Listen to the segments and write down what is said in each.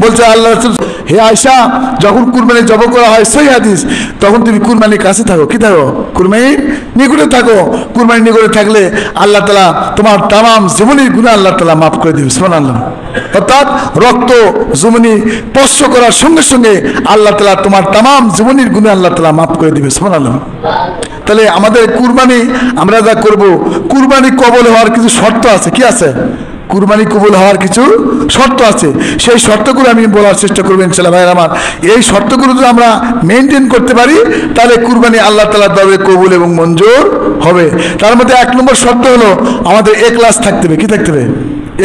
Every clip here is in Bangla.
বলছে আল্লাহ রাসূল, হে আয়েশা, যখন কুরবানি জবাই করা হয় সহিহ হাদিস, তখন তুমি কুরবানির কাছে থাকো। কি থাকো? কুরবানির নিকটে থাকো। কুরবানির নিকটে থাকলে আল্লাহ তাআলা তোমার তামাম জীবনের গুনাহ আল্লাহ তাআলা মাফ করে দিবেন। সুবহানাল্লাহ। অর্থাৎ রক্ত জমিনে স্পর্শ করার সঙ্গে সঙ্গে আল্লাহ তাআলা তোমার তামাম জীবনের গুনাহ আল্লাহ তাআলা মাফ করে দিবে। সুবহানাল্লাহ। তাহলে আমাদের কুরবানি আমরা যা করব, কুরবানি কবুল হওয়ার কিছু শর্ত আছে। কি আছে? কুরবানি কবুল হওয়ার কিছু শর্ত আছে। সেই শর্তগুলো আমি বলার চেষ্টা করবো ইনশাআল্লাহ। ভাইয়ের আমার, এই শর্তগুলো যদি আমরা মেনটেন করতে পারি তাহলে কুরবানি আল্লাহ তাআলার দরবারে কবুল এবং মঞ্জুর হবে। তার মধ্যে 1 নম্বর শর্ত হলো আমাদের ইখলাস থাকতে হবে। কি থাকতে হবে?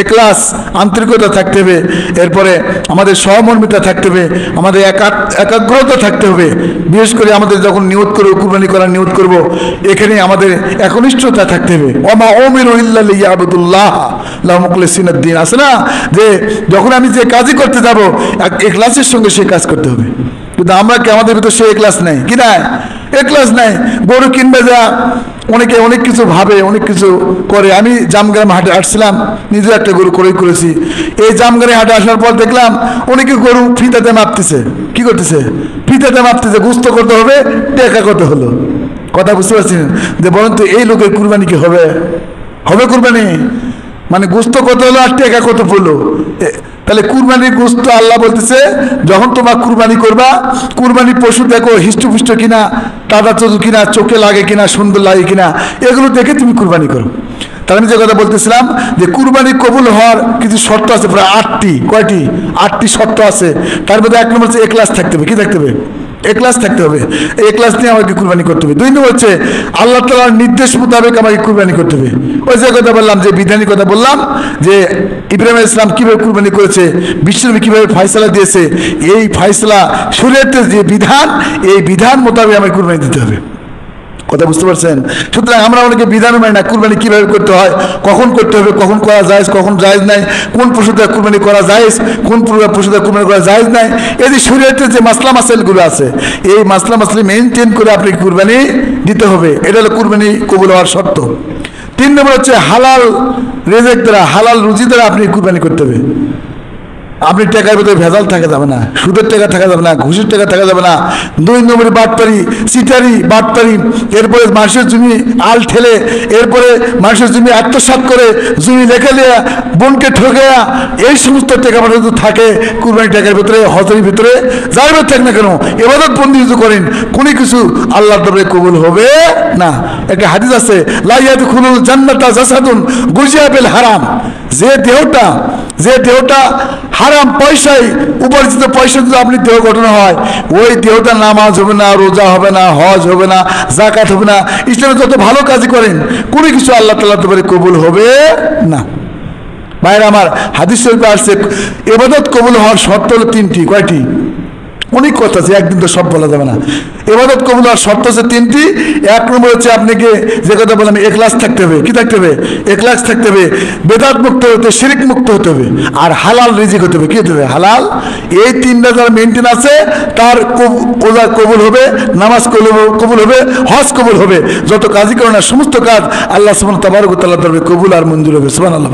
ইখলাস, আন্তরিকতা থাকতে হবে। এরপরে আমাদের সহমর্মিতা থাকতে হবে, আমাদের একাগ্রতা থাকতে হবে। বিশেষ করে আমাদের যখন নিয়ত করব, কুরবানি করার নিয়ত করব, এখানে আমাদের একনিষ্ঠতা থাকতে হবে। ওমা উমিরু ইল্লা লিয়াবুদুল্লাহ লাহু মুখলিসিনা দ্বীন। আছে না যে যখন আমি যে কাজই করতে যাব ইখলাসের সঙ্গে সেই কাজ করতে হবে। কিন্তু আমরা কি আমাদের ভিতর সেই ইখলাস নেই? কি নাই? ইখলাস নাই। গরু কিনবে যা অনেকে অনেক কিছু ভাবে, অনেক কিছু করে। আমি জামগ্রাম হাটে আসছিলাম, নিজে একটা গরু ক্রয় করেছি। এই জামগ্রামে হাটে আসার পর দেখলাম অনেকে গরু ফিতাতে মাপতেছে। কি করতেছে? ফিতাতে মাপতেছে। গুস্ত করতে হবে, টাকা কত হলো। কথা বুঝতে পারছেন? যে বলেন তো এই লোকের কুরবানি কি হবে? হবে কুরবানি? মানে গোস্ত কত হলো আর টাকা কত পড়লো। তাহলে কুরবানির গোস্ত আল্লাহ বলতেছে যখন তোমরা কুরবানি করবা, কুরবানি পশু দেখো হিষ্টপুষ্ট কিনা, টাটা চোদ্দ কিনা, চোখে লাগে কিনা, সুন্দর লাগে কিনা, এগুলো দেখে তুমি কুরবানি করো। তাহলে আমি যে কথা বলতেছিলাম যে কুরবানি কবুল হওয়ার কিছু শর্ত আছে, প্রায় 8টি। কয়টি? 8টি শর্ত আছে। তার মধ্যে 1 নম্বর হচ্ছে ইখলাস থাকতে হবে। কি থাকতে হবে? ইখলাস থাকতে হবে। এই ইখলাস নিয়ে আমাকে কুরবানি করতে হবে। 2 নম্বর হচ্ছে আল্লাহ তাআলার নির্দেশ মোতাবেক আমাকে কুরবানি করতে হবে। ওই যে কথা বললাম, যে বিধানের কথা বললাম, যে ইব্রাহিম আলাইহিস সালাম কিভাবে কুরবানি করেছে, বিশ্বনবী কিভাবে ফয়সালা দিয়েছে, এই ফয়সালা শরীয়তের যে বিধান, এই বিধান মোতাবেক আমাকে কুরবানি দিতে হবে। কথা বুঝতে পারছেন? সুতরাং আমরা অনেকে বিধান মানি না। কুরবানি কিভাবে করতে হয়, কখন করতে হবে, কখন করা জায়েজ, কখন জায়েজ নাই, কোন পশুতে কুরবানি করা জায়েজ, কোন পশুতে কুরবানি করা জায়েজ নাই, এই যে শরীয়তের যে মাসলা মাসাইলগুলো আছে, এই মাসলা মাসলি মেনটেন করে আপনি কুরবানি দিতে হবে। এটা হলো কুরবানি কবুল হওয়ার শর্ত। 3 নম্বর হচ্ছে হালাল রিজিক দ্বারা, হালাল রুজি দ্বারা আপনি কুরবানি করতে হবে। আপনি টাকার ভিতরে ভেজাল থাকা যাবে না, সুদের টাকা থাকা যাবে না, ঘুষের টাকা থাকা যাবে না। 2 নম্বরে বাটপারি, চিটারি, বাটপারি, এরপরে মানুষের জমি আল ঠেলে, এরপরে মানুষের জমি আত্মসাৎ করে, জমি লেখা দেয়া, বোনকে ঠকেয়া, এই সমস্ত টাকা পয়সা যদি থাকে কুরবানি টাকার ভিতরে, হজের ভিতরে, যার ভিতরে থাক না কেন, ইবাদত বন্দি যদি করেন, কোনো কিছু আল্লাহর দরবারে কবুল হবে না। একটা হাদিস আছে, লা ইয়াদখুলুল জান্নাতা জাসাদুন গুজিয়া বিল হারাম। যে দেহটা হারাম পয়সায় উপার্জিত পয়সা যদি আপনি দেহ গঠন হয়, ওই দেহটা নামাজ হবে না, রোজা হবে না, হজ হবে না, যাকাত হবে না, ইসলামে যত ভালো কাজ করেন কোনো কিছু আল্লাহ তাআলার দরবারে কবুল হবে না। ভাইরা আমার, হাদিস শরীফে আসছে ইবাদত কবুল হওয়ার শর্ত হলো 3টি। কয়টি? অনেক কথা আছে, একদিন তো সব বলা যাবে না। ইবাদত কবুল হওয়ার শর্ত হচ্ছে 3টি। 1 নম্বর হচ্ছে আপনাকে যে কথা বললাম, ইখলাস থাকতে হবে। কি থাকতে হবে? ইখলাস থাকতে হবে। বেদাত মুক্ত হতে হবে, শিরক মুক্ত হতে হবে, আর হালাল রিজিক হতে হবে। কি হতে হবে? হালাল। এই 3টা যারা মেনটেন আছে তার রোজা কবুল হবে, নামাজ কবুল হবে, হজ কবুল হবে, যত কাজই করে না সমস্ত কাজ আল্লাহ সুবহানাহু তাবারক ওয়া তাআলা দরবারে কবুল আর মঞ্জুর হবে। সুবহানাল্লাহ।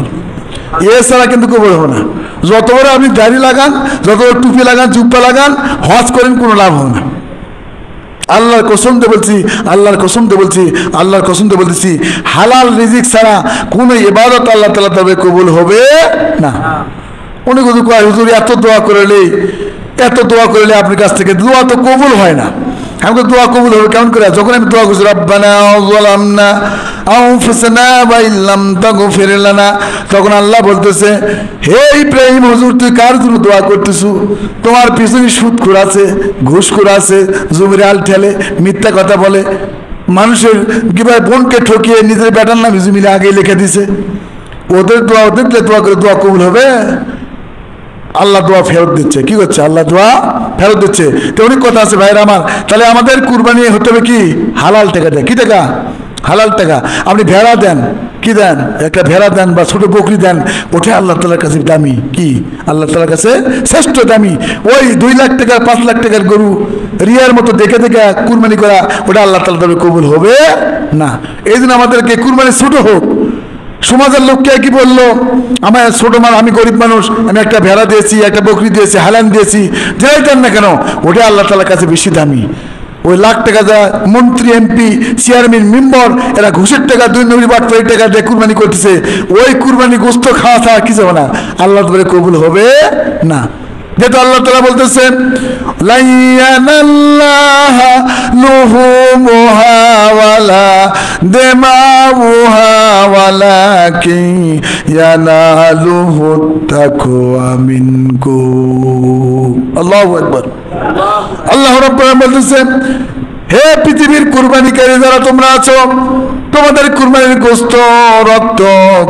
এছাড়া কিন্তু কবুল হবে না। যত বড় আপনি দাড়ি লাগান, যত বড় টুপি লাগান, জুব্বা লাগান, হজ করেন, কোনো লাভ হবে না। আল্লাহর কসম দিয়ে বলছি, আল্লাহর কসম দিয়ে বলছি, আল্লাহর কসম দিয়ে বলতেছি, হালাল রিজিক ছাড়া কোনো ইবাদত আল্লাহ তাআলা তবে কবুল হবে না। অনেক কিছু কয়, হুজুর এত দোয়া করলে আপনার কাছ থেকে দোয়া তো কবুল হয় না। আমাকে দোয়া কবুল হবে কেমন করে? যখন আমি দোয়া করছি রব্বানা যালামনা আনফুসানা ওয়া ইল্লাম তাগফির লানা, তখন আল্লাহ বলতেছে, হে ইব্রাহিম হুজুর, তুই কার জন্য দোয়া করতেছু? তোমার পিছনে সুদখোর আছে, ঘুষখোর আছে, জমির আল ঠেলে, মিথ্যা কথা বলে, মানুষের কিভাবে বোনকে ঠকিয়ে নিজের বেটার নামে জমিনে আগে লিখে দিছে। ওদের দোয়া করে দোয়া কবুল হবে? আল্লাহ দোয়া ফেরত দিচ্ছে। কি করছে? আল্লাহ দোয়া ফেরত দিচ্ছে। তো অনেক কথা আছে ভাইরা আমার। তাহলে আমাদের কুরবানি হতে হবে কি? হালাল টাকা দেয়। কি টাকা? হালাল টাকা। আপনি ভেড়া দেন, কি দেন? একটা ভেড়া দেন বা ছোট বকরি দেন, ওটা আল্লাহ তাআলার কাছে দামি। কি? আল্লাহ তাআলার কাছে শ্রেষ্ঠ দামি। ওই 2 লাখ টাকার 5 লাখ টাকার গরু রিয়ার মতো দেখে কুরবানি করা, ওটা আল্লাহ তাআলার দরবারে কবুল হবে না। এই জন্য আমাদেরকে কুরবানি ছোট হোক, সমাজের লোককে কি বললো, আমার ছোট মানুষ, আমি গরিব মানুষ, আমি একটা ভেড়া দিয়েছি, একটা বকরি দিয়েছি, হালান দিয়েছি, যেটাই দেন না কেন ওটা আল্লাহ তাআলার কাছে বেশি দামি। ওই লাখ টাকা যা মন্ত্রী, এমপি, চেয়ারম্যান, মেম্বার এরা ঘুষের টাকা, 2 নম্বর বাটপাড়ির টাকা দিয়ে কুরবানি করতেছে, ওই কুরবানি গোস্ত খাওয়া ছাড়া কিছু হবে না, আল্লাহ তাআলা কবুল হবে না। যেহেতু আল্লাহ তাআলা বলতেছেন লা ইয়ানাল্লাহা লুহুমুহা ওয়ালা দিমাউহা ওয়ালাকিন ইয়ানালুহু তাকওয়া মিনকুম। আল্লাহু আকবার। আল্লাহ রাব্বুল আলামিন বলতেছেন, হে পৃথিবীর কুরবানিকারী যারা তোমরা আছো, তোমাদের কুরবানির গোস্ত, রক্ত,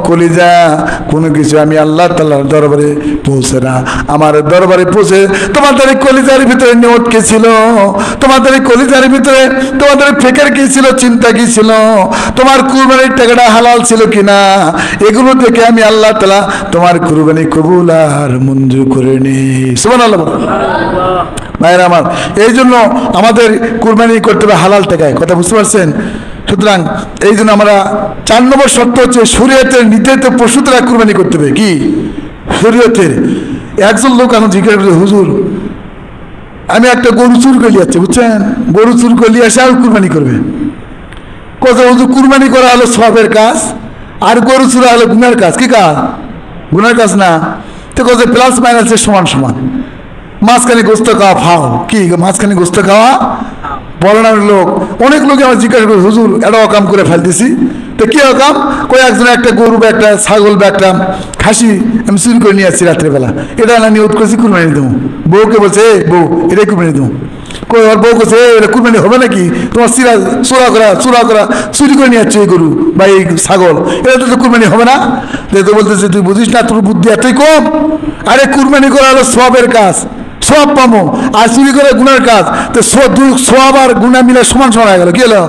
কলিজা কোনো কিছু আমি আল্লাহ তাআলার দরবারে পৌঁছে না। আমার দরবারে পৌঁছে তোমাদের কলিজার ভিতরে নিয়ত কি ছিল, তোমাদের কলিজার ভিতরে তোমাদের ফিকির কি ছিল, চিন্তা কি ছিল, তোমার কুরবানির টাকাটা হালাল ছিল কিনা, এগুলো দেখে আমি আল্লাহ তাআলা তোমার কুরবানি কবুল আর মঞ্জুর করে নিই। সুবহানাল্লাহ। ভাইরা আমার, এই জন্য আমাদের কুরবানি করতে হবে হালাল টাকায়, কথা বুঝতে পারছেন? সুতরাং এই জন্য আমরা 4 নম্বর শর্ত হচ্ছে শরীয়তের নির্ধারিত পশু দ্বারা কুরবানি করতে হবে। কি শরীয়তের? একজন লোক এখন জিজ্ঞাসা করছে, হুজুর আমি একটা গরু চুর করে যাচ্ছি, বুঝছেন, গরু চুর করে এসে আর কুরবানি করবে। কথা হুজুর কুরবানি করা হলো সবের কাজ, আর গরু চুরা হলো গুনার কাজ। কি কাজ? গুনার কাজ না। তো কথা প্লাস মাইনাসের সমান সমান। মাঝখানে গোস্ত খাওয়া ফাও। কি মাঝখানে গোস্ত খাওয়া? বলার লোক, অনেক লোকে আমার জিজ্ঞাসা করে, হুজুর এটা অকাম করে ফেলতেছি, তো কি অকাম? একজন একটা গরু বা একটা ছাগল বা একটা খাসি আমি চুরি করে নিয়ে আসছি রাত্রেবেলা, এটা না নিয়ত করেছি কুরবানি দেবো। বউকে বলছে, বউ এটাই কুরবানি দেবো। ওর বউ বলছে, এটা কুরবানি হবে নাকি? তোমার চুরা করা চুরি করে নিয়ে আসছে এই গরু বা এই ছাগল, এটা তো কুরবানি হবে না। তো বলতেছে, তুই বুঝিস না, তোর বুদ্ধি এতই কম। আরে কুরবানি করা হলো সবের কাজ, সব পাবো, আর চুরি করে গুনার কাজ, তো সব আর গুণা মিলে সমান সমান হয়ে গেল। কি হলো?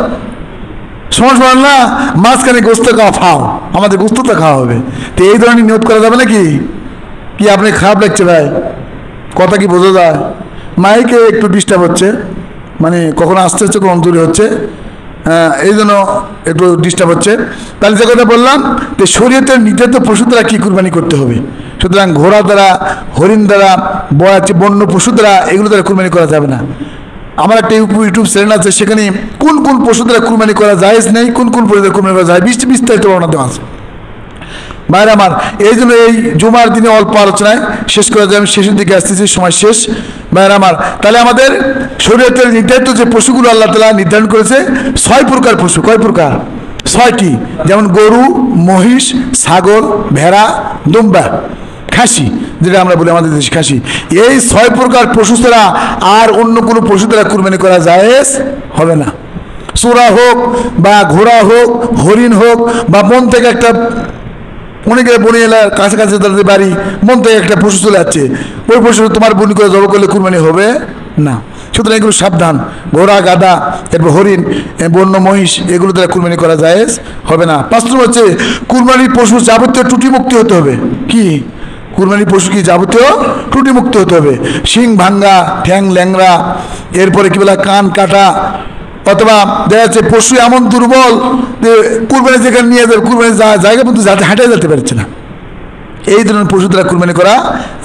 সমান সমান না। মাঝখানে গোস্ত খাওয়া ফাও, আমাদের গোস্ত তো খাওয়া হবে। তো এই ধরনের নিয়ত করা যাবে নাকি? কি আপনি খারাপ লাগছে ভাই? কথা কি বোঝা যায়? মাইকে একটু ডিস্টার্ব হচ্ছে, মানে কখনো আসতে হচ্ছে, কখন দূরে হচ্ছে, এই জন্য একটু ডিস্টার্ব হচ্ছে। তাহলে যে কথা বললাম, যে শরীয়তের নির্ধারিত পশু দ্বারা কী কুরবানি করতে হবে। সুতরাং ঘোড়া দ্বারা, হরিণ দ্বারা, বন্য পশু দ্বারা, এগুলো দ্বারা কুরবানি করা যাবে না। আমার একটা ইউটিউব চ্যানেল আছে, সেখানে কোন কোন পশু দ্বারা কুরবানি করা যায় নেই, কোন কোন পশু দ্বারা কুরবানি করা যায় বিস্তারিত বর্ণনা দেওয়া আছে। ভাইরা আমার, এই জন্য এই জুমার দিনে অল্প আলোচনায় শেষ করা যায়, আমি শেষের দিকে আসতেছি, সময় শেষ। ভাইরা আমার, তাহলে আমাদের শরীয়তের নির্ধারিত যে পশুগুলো আল্লাহ তাআলা নির্ধারণ করেছে, 6 প্রকার পশু। কয় প্রকার? 6টি। যেমন গরু, মহিষ, ছাগল, ভেড়া, দুম্বা, খাসি, যেটা আমরা বলি আমাদের দেশে খাসি। এই 6 প্রকার পশু ছাড়া আর অন্য কোনো পশু দ্বারা কুরবানি করা জায়েজ হবে না। চোরা হোক বা ঘোড়া হোক, হরিণ হোক, বা বন থেকে একটা, অনেকে বনি এলাকার কাছাকাছি তাদের বাড়ি, মন থেকে একটা পশু চলে যাচ্ছে, ওই পশু তোমার বনি করে জব করলে কুরবানি হবে না। সুতরাং এগুলো সাবধান। ঘোড়া, গাধা, এরপর হরিণ, বন্য মহিষ, এগুলো দ্বারা কুরবানি করা জায়েজ হবে না। 5 নম্বর হচ্ছে কুরবানির পশু যাবতীয় ত্রুটি মুক্তি হতে হবে। কি? কুরবানির পশু কি যাবতীয় ত্রুটি মুক্ত হতে হবে। শিং ভাঙ্গা, ঠ্যাং ল্যাংরা, এরপরে কি বলে কান কাটা, অথবা দেখা যাচ্ছে পশু এমন দুর্বল যে কুরবানি যেখানে নিয়ে যাবে, কুরবানি জায়গা পর্যন্ত হাঁটে যেতে পারছে না, এই ধরনের পশু দ্বারা কুরবানি করা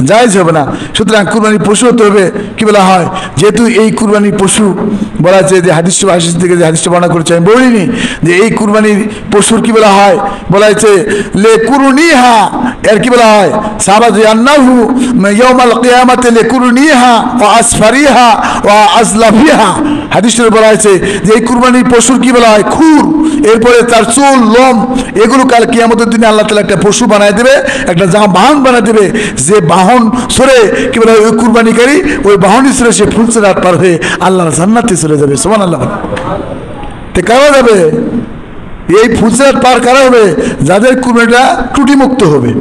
জায়েজ হবে না। সুতরাং কুরবানির পশু হতে হবে কি বলা হয়, যেহেতু এই কুরবানির পশু বলা আছে, যে হাদিস থেকে যে হাদিসটা বর্ণনা করেছে, আমি বলিনি যে এই কুরবানির পশুর কি বলা হয়, বলা হয়েছে লে কুরুনিহা, এর কি বলা হয়, সাহাবাজি আন্নাহু ইয়াউমাল কিয়ামাতে লে কুরুনিহা ওয়া আসফারিহা ওয়া আজলাফিহা। হাদিসে বলা হয়েছে যে এই কুরবানির পশুর কি বলা হয়, খুর, এরপরে তার চুল, লোম, এগুলো কাল কিয়ামতের দিনে আল্লাহ তাআলা একটা পশু বানায় দেবে, একটা বাহন বানা দেবে, যে বাহন সরে কি বলে ওই কুরবানিকারী ওই বাহনই সরে সে ফুলসিরাত পার হয়ে আল্লাহর জান্নাতে চলে যাবে। সুবহানাল্লাহ। তে কারা যাবে? এই ফুলসিরাত পার কারা হবে? যাদের কুরবানিটা ত্রুটি মুক্ত হবে।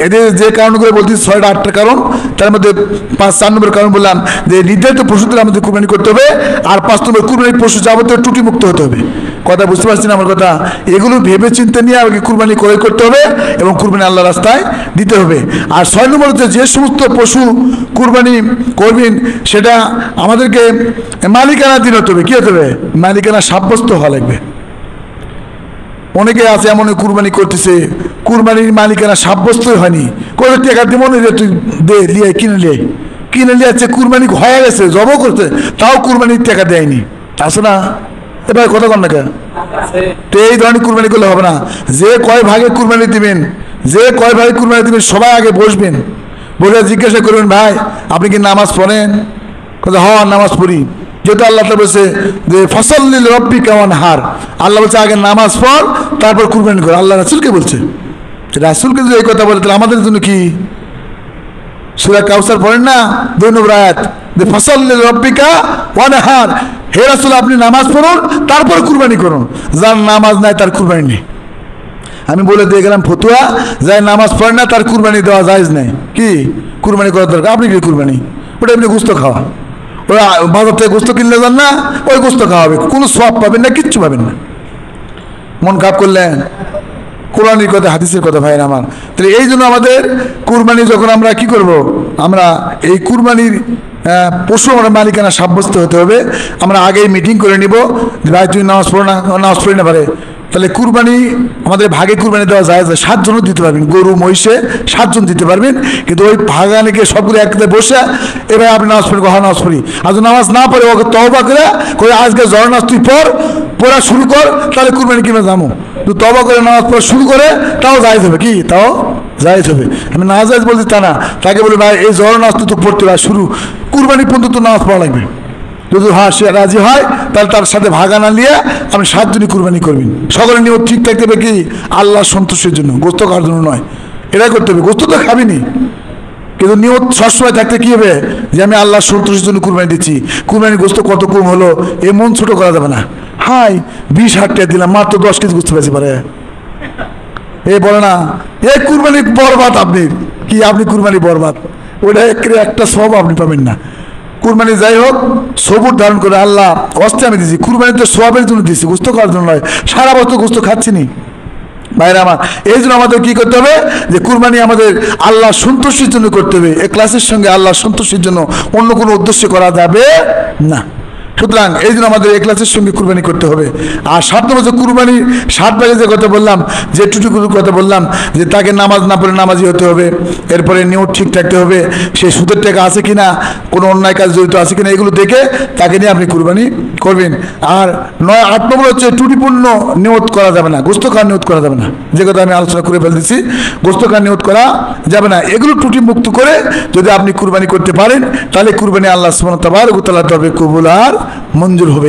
এদের যে কারণগুলো বলছি 6টা-8টা কারণ, তার মধ্যে 4 নম্বর কারণ বললাম যে নির্ধারিত পশুদের আমাদের কুরবানি করতে হবে, আর 5 নম্বর কুরবানির পশু যাবতীয় ত্রুটি মুক্ত হতে হবে। কথা বুঝতে পারছি না আমার কথা? এগুলো ভেবে চিন্তে নিয়ে আমাকে কুরবানি ক্রয় করতে হবে এবং কুরবানি আল্লাহ রাস্তায় দিতে হবে। আর 6 নম্বর হচ্ছে যে সমস্ত পশু কুরবানি করবেন সেটা আমাদেরকে মালিকানা দিন হতে হবে। কি হতে হবে? মালিকানা সাব্যস্ত হওয়া লাগবে। অনেকে আছে এমন কুরবানি করতেছে, কুরবানির মালিকানা সাব্যস্তই হয়নি, কত টাকা দিব না রে, তুই দে লিয়ে কিনে লিয়াচ্ছে, কুরবানি হয়ে গেছে জব করতে, তাও কুরবানির টাকা দেয়নি। আছে না এবার কথা কন না কেন? তো এই ধরনের কুরবানি করলে হবে না। যে কয় ভাগে কুরবানি দিবেন, সবাই আগে বসবেন, বসে জিজ্ঞাসা করবেন, ভাই আপনি কি নামাজ পড়েন? কথা হ্যাঁ নামাজ পড়ি। যেহেতু আল্লাহ বলছে যে ফসল্লিল রব্বিকা ওয়ানহার, আল্লাহ বলছে আগে নামাজ পড় তারপর কুরবানি কর। আল্লাহ রাসূলকে বলছে, রাসূলকে যদি এই কথা বলে তাহলে আমাদের জন্য কি? সূরা কাউসার পড়েন না 2 নম্বর আয়াত, যে ফসল্লিল রব্বিকা ওয়ানহার, হে রাসূল আপনি নামাজ পড়ুন তারপর কুরবানি করুন। যার নামাজ নাই তার কুরবানি নেই। আমি বলে দিয়ে গেলাম ফতুয়া, যাই নামাজ পড়ে না তার কুরবানি দেওয়া জায়েজ নেই। কি কুরবানি করার দরকার? আপনি কি কুরবানি? ওটা এমনি গোস্ত খাওয়া, ওরা বাজার থেকে গোস্ত কিনলে যান না, ওই গোস্ত খাওয়াবে, কোনো সওয়াব পাবেন না, কিচ্ছু পাবেন না। মন খারাপ করলেন? কোরআনের কথা হাদিসের কথা ভাইয়ের আমার। তাহলে এই জন্য আমাদের কুরবানি যখন আমরা কি করব, আমরা এই কুরবানির পশু আমরা মালিকানা সাব্যস্ত হতে হবে। আমরা আগেই মিটিং করে নিব, ভাই তুই নামাজ পড়ো না, নামাজ পড়ি না পারে, তাহলে কুরবানি আমাদের ভাগে কুরবানি দেওয়া যায়, 7 জনও দিতে পারবেন, গরু মহিষে 7 জন দিতে পারবেন। কিন্তু ওই ভাগানিকে সবগুলো একসাথে বসে এবার আপনি নামাজ পড়ি, নামাজ পড়ি, আর নামাজ না পড়ে ওকে তওবা করে আজকে জ্বর নাচ তুই পড়া শুরু কর, তাহলে কুরবানি কিনে যাবো। তুই তওবা করে নামাজ পড়া শুরু করে তাও জায়েজ হবে। কি তাও জায়েজ হবে? আমি না জায়েজ বলছি তা না, তাকে বলি ভাই এই জ্বর নাচ তো পড়তে হয়, শুরু কুরবানি পর্যন্ত তো নামাজ পড়া লাগবে। যদি হ্যাঁ সে রাজি হয় তাহলে তার সাথে ভাগানা নিয়ে আপনি 7 জনই কুরবানি করবেন। সকলের নিয়ত ঠিক থাকতে হবে, কি আল্লাহর সন্তুষ্টির জন্য, গোস্ত খাওয়ার জন্য নয়। এটাই করতে হবে। গোস্ত তো খাবিনি, কিন্তু নিয়ত সবসময় থাকতে কি হবে, যে আমি আল্লাহর সন্তুষ্টির জন্য কুরবানি দিচ্ছি। কুরবানির গোস্ত কত কম হলো, এ মন ছোট করা যাবে না। হাই 20,000 টাকা দিলাম, মাত্র 10 কেজি গোস্ত পেয়েছি পারে, এ বলে না এ কুরবানি বরবাদ। আপনি কি আপনি কুরবানি বরবাদ, ওটা একটা সব আপনি পাবেন না। কুরবানি যাই হোক সবুর ধারণ করে আল্লাহ অস্তে আমি দিচ্ছি, কুরবানি তো সবের জন্য দিচ্ছি, গোস্ত খাওয়ার জন্য নয়। সারা বছর গোস্ত খাচ্ছি নি ভাইরা আমার। এই জন্য আমাদের কি করতে হবে, যে কুরবানি আমাদের আল্লাহ সন্তুষ্টির জন্য করতে হবে। এই ক্লাসের সঙ্গে আল্লাহ সন্তুষ্টির জন্য অন্য কোনো উদ্দেশ্য করা যাবে না। সুতরাং এই জন্য আমাদের এই ক্লাসের সঙ্গে কুরবানি করতে হবে। আর 7 নম্বর যে কুরবানির 7 ভাগে যে কথা বললাম, যে টুটুকুর কথা বললাম, যে তাকে নামাজ না পড়ে নামাজি হতে হবে, এরপরে নিয়ত ঠিক থাকতে হবে, সে সুদের টাকা আছে কিনা, কোনো অন্যায় কাজ জড়িত আছে কিনা, এগুলো দেখে তাকে নিয়ে আপনি কুরবানি করবেন। আর 8 নম্বর হচ্ছে ত্রুটিপূর্ণ নিয়ত করা যাবে না, গোস্ত খাওয়ার নিয়ত করা যাবে না। যে কথা আমি আলোচনা করে ফেলতেছি, গোস্ত খাওয়ার নিয়ত করা যাবে না। এগুলো ত্রুটি মুক্ত করে যদি আপনি কুরবানি করতে পারেন, তাহলে কুরবানি আল্লাহ সুবহানাহু ওয়া তাআলার তরফে কবুল আর মঞ্জুর হবে।